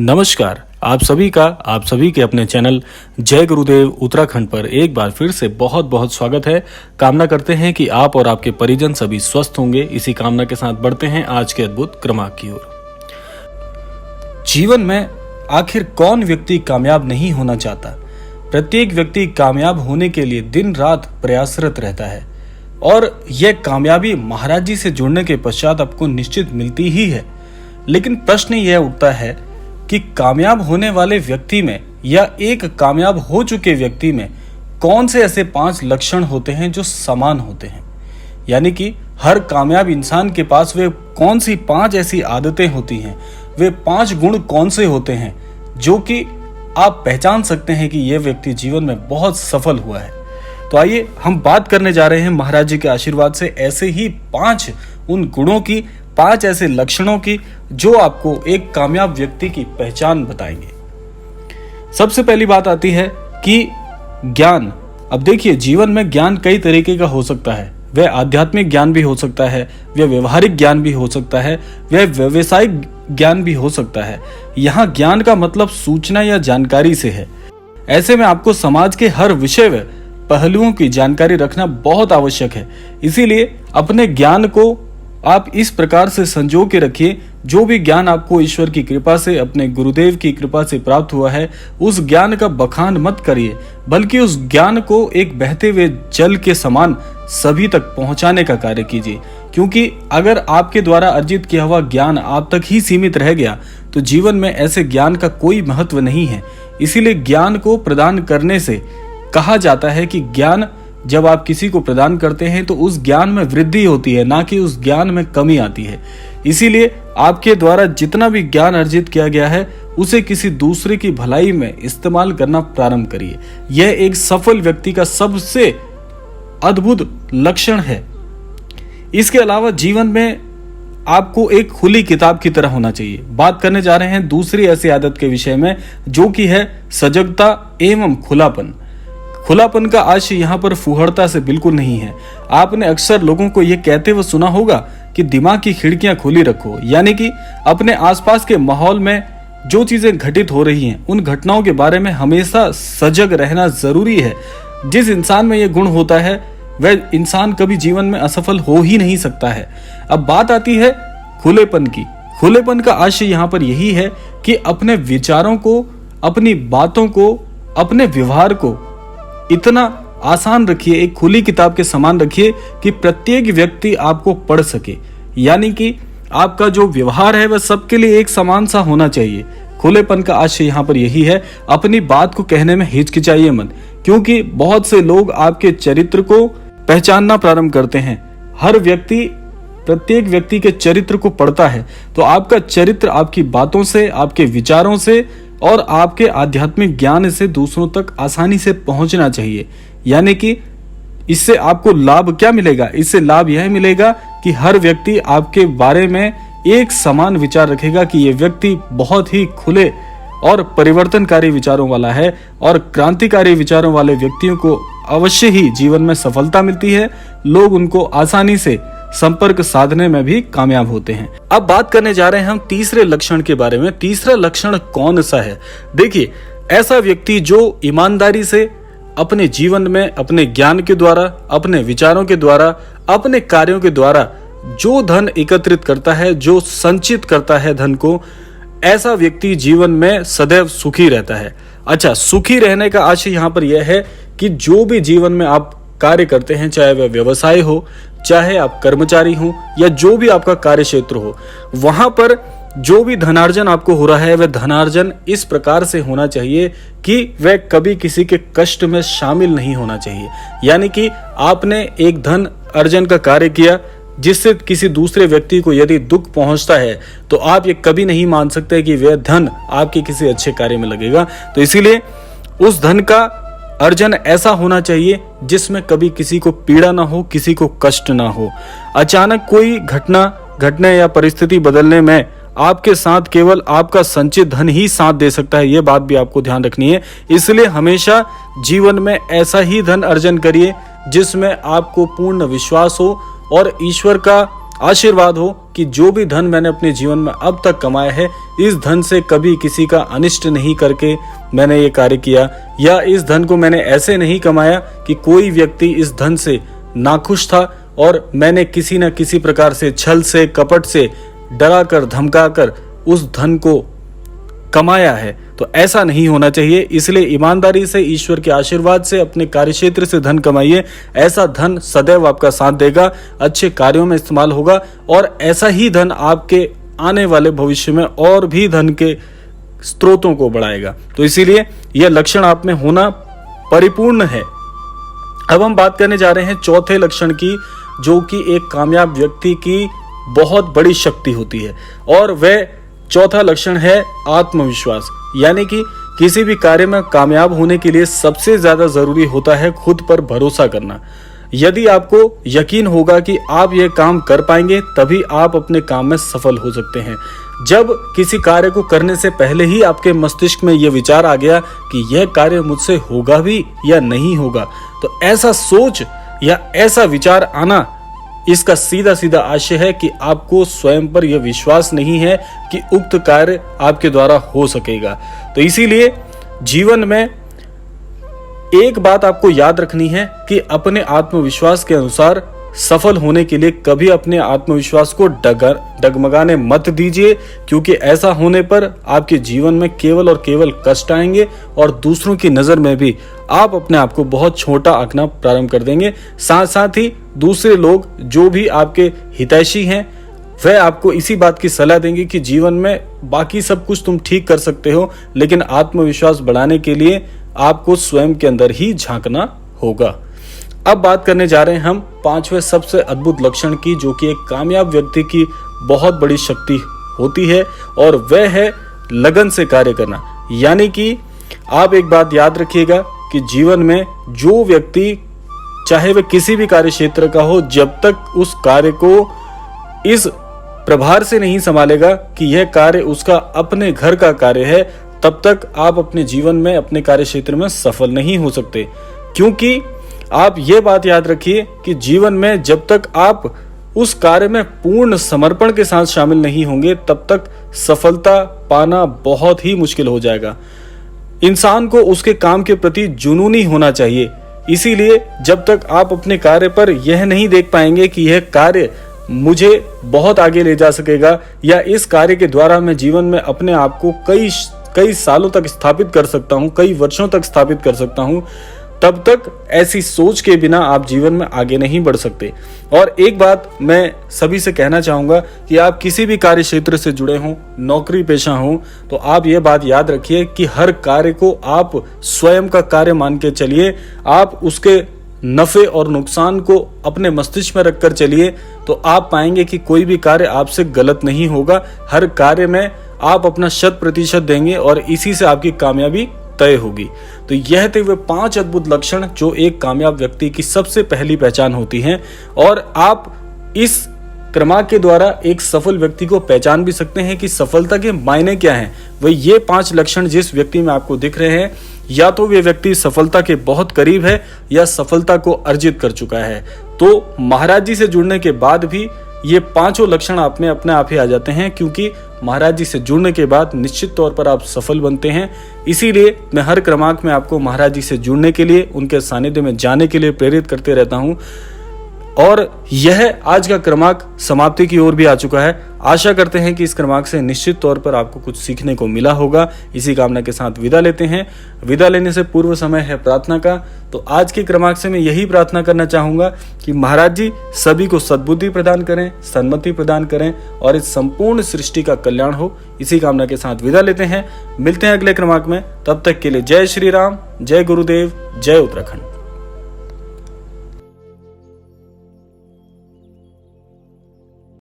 नमस्कार, आप सभी के अपने चैनल जय गुरुदेव उत्तराखंड पर एक बार फिर से बहुत बहुत स्वागत है। कामना करते हैं कि आप और आपके परिजन सभी स्वस्थ होंगे। इसी कामना के साथ बढ़ते हैं आज के अद्भुत क्रमांक की ओर। जीवन में आखिर कौन व्यक्ति कामयाब नहीं होना चाहता? प्रत्येक व्यक्ति कामयाब होने के लिए दिन रात प्रयासरत रहता है और यह कामयाबी महाराज जी से जुड़ने के पश्चात आपको निश्चित मिलती ही है। लेकिन प्रश्न यह उठता है कि कामयाब होने वाले व्यक्ति में या एक कामयाब हो चुके व्यक्ति में कौन से ऐसे 5 लक्षण होते हैं जो समान होते हैं। यानी कि हर कामयाब इंसान के पास वे कौन सी 5 ऐसी आदतें होती हैं, वे 5 गुण कौन से होते हैं जो कि आप पहचान सकते हैं कि यह व्यक्ति जीवन में बहुत सफल हुआ है। तो आइए हम बात करने जा रहे हैं महाराज जी के आशीर्वाद से ऐसे ही 5 उन गुणों की, 5 ऐसे लक्षणों की जो आपको एक कामयाब व्यक्ति की पहचान बताएंगे। सबसे पहली बात आती है कि ज्ञान। अब देखिए, जीवन में ज्ञान कई तरीके का हो सकता है। वह आध्यात्मिक ज्ञान भी हो सकता है, वह व्यवहारिक ज्ञान भी हो सकता है, वह व्यवसायिक ज्ञान भी हो सकता है। यहाँ ज्ञान का मतलब सूचना या जानकारी से है। ऐसे में आपको समाज के हर विषय व पहलुओं की जानकारी रखना बहुत आवश्यक है। इसीलिए अपने ज्ञान को आप इस प्रकार से संजो के रखिए, जो भी ज्ञान आपको ईश्वर की कृपा से, अपने गुरुदेव की कृपा से प्राप्त हुआ है, उस ज्ञान का बखान मत करिए, बल्कि उस ज्ञान को एक बहते हुए जल के समान सभी तक पहुंचाने का कार्य कीजिए। क्योंकि अगर आपके द्वारा अर्जित किया हुआ ज्ञान आप तक ही सीमित रह गया तो जीवन में ऐसे ज्ञान का कोई महत्व नहीं है। इसीलिए ज्ञान को प्रदान करने से कहा जाता है कि ज्ञान जब आप किसी को प्रदान करते हैं तो उस ज्ञान में वृद्धि होती है, ना कि उस ज्ञान में कमी आती है। इसीलिए आपके द्वारा जितना भी ज्ञान अर्जित किया गया है उसे किसी दूसरे की भलाई में इस्तेमाल करना प्रारंभ करिए। यह एक सफल व्यक्ति का सबसे अद्भुत लक्षण है। इसके अलावा जीवन में आपको एक खुली किताब की तरह होना चाहिए। बात करने जा रहे हैं दूसरी ऐसी आदत के विषय में जो कि है सजगता एवं खुलापन। खुलापन का आशय यहाँ पर फुहड़ता से बिल्कुल नहीं है। आपने अक्सर लोगों को यह कहते हुए सुना होगा कि दिमाग की खिड़कियां खुली रखो, यानी कि अपने आसपास के माहौल में जो चीजें घटित हो रही हैं उन घटनाओं के बारे में हमेशा सजग रहना जरूरी है। जिस इंसान में यह गुण होता है वह इंसान कभी जीवन में असफल हो ही नहीं सकता है। अब बात आती है खुलेपन की। खुलेपन का आशय यहाँ पर यही है कि अपने विचारों को, अपनी बातों को, अपने व्यवहार को इतना आसान रखिए, एक खुली किताब के समान रखिए कि प्रत्येक व्यक्ति आपको पढ़ सके। यानी कि आपका जो व्यवहार है वह सबके लिए एक समान सा होना चाहिए। खुलेपन का आशय यहाँ पर यही है। अपनी बात को कहने में हिचकिचाइए मत, क्योंकि बहुत से लोग आपके चरित्र को पहचानना प्रारंभ करते हैं। हर व्यक्ति प्रत्येक व्यक्ति के चरित्र को पढ़ता है, तो आपका चरित्र आपकी बातों से, आपके विचारों से और आपके आध्यात्मिक ज्ञान से दूसरों तक आसानी से पहुंचना चाहिए। यानी कि इससे आपको लाभ क्या मिलेगा? इससे लाभ यह मिलेगा कि हर व्यक्ति आपके बारे में एक समान विचार रखेगा कि यह व्यक्ति बहुत ही खुले और परिवर्तनकारी विचारों वाला है, और क्रांतिकारी विचारों वाले व्यक्तियों को अवश्य ही जीवन में सफलता मिलती है। लोग उनको आसानी से संपर्क साधने में भी कामयाब होते हैं। अब बात करने जा रहे हैं हम तीसरे लक्षण के बारे में। तीसरा लक्षण कौन सा है? देखिए, ऐसा व्यक्ति जो ईमानदारी से अपने जीवन में अपने ज्ञान के द्वारा, अपने विचारों के द्वारा, अपने कार्यों के द्वारा जो धन एकत्रित करता है, जो संचित करता है धन को, ऐसा व्यक्ति जीवन में सदैव सुखी रहता है। अच्छा, सुखी रहने का आशय यहाँ पर यह है कि जो भी जीवन में आप कार्य करते हैं, चाहे वह व्यवसाय हो, चाहे आप कर्मचारी हो, या जो भी आपका कार्य क्षेत्र हो, वहां पर जो भी धनार्जन आपको हो रहा है वह धनार्जन इस प्रकार से होना चाहिए कि वह कभी किसी के कष्ट में शामिल नहीं होना चाहिए। यानी कि आपने एक धन अर्जन का कार्य किया जिससे किसी दूसरे व्यक्ति को यदि दुख पहुंचता है तो आप ये कभी नहीं मान सकते कि वह धन आपके किसी अच्छे कार्य में लगेगा। तो इसीलिए उस धन का अर्जन ऐसा होना चाहिए जिसमें कभी किसी को पीड़ा ना हो, किसी को कष्ट ना हो। अचानक कोई घटने या परिस्थिति बदलने में आपके साथ केवल आपका संचित धन ही साथ दे सकता है, यह बात भी आपको ध्यान रखनी है। इसलिए हमेशा जीवन में ऐसा ही धन अर्जन करिए जिसमें आपको पूर्ण विश्वास हो और ईश्वर का आशीर्वाद हो कि जो भी धन मैंने अपने जीवन में अब तक कमाया है, इस धन से कभी किसी का अनिष्ट नहीं करके मैंने ये कार्य किया, या इस धन को मैंने ऐसे नहीं कमाया कि कोई व्यक्ति इस धन से नाखुश था और मैंने किसी न किसी प्रकार से छल से कपट से डरा कर धमका कर उस धन को कमाया है। तो ऐसा नहीं होना चाहिए। इसलिए ईमानदारी से, ईश्वर के आशीर्वाद से अपने कार्यक्षेत्र से धन कमाइए। ऐसा धन सदैव आपका साथ देगा, अच्छे कार्यों में इस्तेमाल होगा और ऐसा ही धन आपके आने वाले भविष्य में और भी धन के स्रोतों को बढ़ाएगा। तो इसीलिए यह लक्षण आप में होना परिपूर्ण है। अब हम बात करने जा रहे हैं चौथे लक्षण की, जो कि एक कामयाब व्यक्ति की बहुत बड़ी शक्ति होती है, और वह चौथा लक्षण है आत्मविश्वास। यानी कि किसी भी कार्य में कामयाब होने के लिए सबसे ज्यादा जरूरी होता है खुद पर भरोसा करना। यदि आपको यकीन होगा कि आप यह काम कर पाएंगे, तभी आप अपने काम में सफल हो सकते हैं। जब किसी कार्य को करने से पहले ही आपके मस्तिष्क में यह विचार आ गया कि यह कार्य मुझसे होगा भी या नहीं होगा, तो ऐसा सोच या ऐसा विचार आना, इसका सीधा सीधा आशय है कि आपको स्वयं पर यह विश्वास नहीं है कि उक्त कार्य आपके द्वारा हो सकेगा। तो इसीलिए जीवन में एक बात आपको याद रखनी है कि अपने आत्मविश्वास के अनुसार सफल होने के लिए कभी अपने आत्मविश्वास को डगमगाने मत दीजिए, क्योंकि ऐसा होने पर आपके जीवन में केवल और केवल कष्ट आएंगे और दूसरों की नजर में भी आप अपने आप को बहुत छोटा आंकना प्रारंभ कर देंगे। साथ साथ ही दूसरे लोग जो भी आपके हितैषी हैं, वह आपको इसी बात की सलाह देंगे कि जीवन में बाकी सब कुछ तुम ठीक कर सकते हो, लेकिन आत्मविश्वास बढ़ाने के लिए आपको स्वयं के अंदर ही झांकना होगा। अब बात करने जा रहे हैं हम पांचवें सबसे अद्भुत लक्षण की, जो कि एक कामयाब व्यक्ति की बहुत बड़ी शक्ति होती है, और वह है लगन से कार्य करना। यानी कि आप एक बात याद रखिएगा कि जीवन में जो व्यक्ति, चाहे वह किसी भी कार्य क्षेत्र का हो, जब तक उस कार्य को इस प्रभार से नहीं संभालेगा कि यह कार्य उसका अपने घर का कार्य है, तब तक आप अपने जीवन में, अपने कार्य क्षेत्र में सफल नहीं हो सकते। क्योंकि आप ये बात याद रखिए कि जीवन में जब तक आप उस कार्य में पूर्ण समर्पण के साथ शामिल नहीं होंगे, तब तक सफलता पाना बहुत ही मुश्किल हो जाएगा। इंसान को उसके काम के प्रति जुनूनी होना चाहिए। इसीलिए जब तक आप अपने कार्य पर यह नहीं देख पाएंगे कि यह कार्य मुझे बहुत आगे ले जा सकेगा, या इस कार्य के द्वारा मैं जीवन में अपने आप को कई सालों तक स्थापित कर सकता हूं, कई वर्षों तक स्थापित कर सकता हूं, तब तक ऐसी सोच के बिना आप जीवन में आगे नहीं बढ़ सकते। और एक बात मैं सभी से कहना चाहूंगा कि आप किसी भी कार्य क्षेत्र से जुड़े हों, नौकरी पेशा हों, तो आप ये बात याद रखिए कि हर कार्य को आप स्वयं का कार्य मान के चलिए। आप उसके नफे और नुकसान को अपने मस्तिष्क में रखकर चलिए, तो आप पाएंगे कि कोई भी कार्य आपसे गलत नहीं होगा। हर कार्य में आप अपना 100% देंगे और इसी से आपकी कामयाबी तय होगी। तो यह थे वे 5 अद्भुत लक्षण जो एक कामयाब व्यक्ति की सबसे पहली पहचान होती हैं, और आप इस क्रमांक के द्वारा एक सफल व्यक्ति को पहचान भी सकते हैं कि सफलता के मायने क्या हैं। वही ये 5 लक्षण जिस व्यक्ति में आपको दिख रहे हैं, या तो वे व्यक्ति सफलता के बहुत करीब है या सफलता को अर्जित कर चुका है। तो महाराज जी से जुड़ने के बाद भी ये 5 लक्षण आप में अपने आप ही आ जाते हैं, क्योंकि महाराज जी से जुड़ने के बाद निश्चित तौर पर आप सफल बनते हैं। इसीलिए मैं हर क्रमांक में आपको महाराज जी से जुड़ने के लिए, उनके सानिध्य में जाने के लिए प्रेरित करते रहता हूं। और यह आज का क्रमांक समाप्ति की ओर भी आ चुका है। आशा करते हैं कि इस क्रमांक से निश्चित तौर पर आपको कुछ सीखने को मिला होगा। इसी कामना के साथ विदा लेते हैं। विदा लेने से पूर्व समय है प्रार्थना का। तो आज के क्रमांक से मैं यही प्रार्थना करना चाहूंगा कि महाराज जी सभी को सद्बुद्धि प्रदान करें, सन्मति प्रदान करें और इस संपूर्ण सृष्टि का कल्याण हो। इसी कामना के साथ विदा लेते हैं। मिलते हैं अगले क्रमांक में। तब तक के लिए जय श्री राम, जय गुरुदेव, जय उत्तराखंड।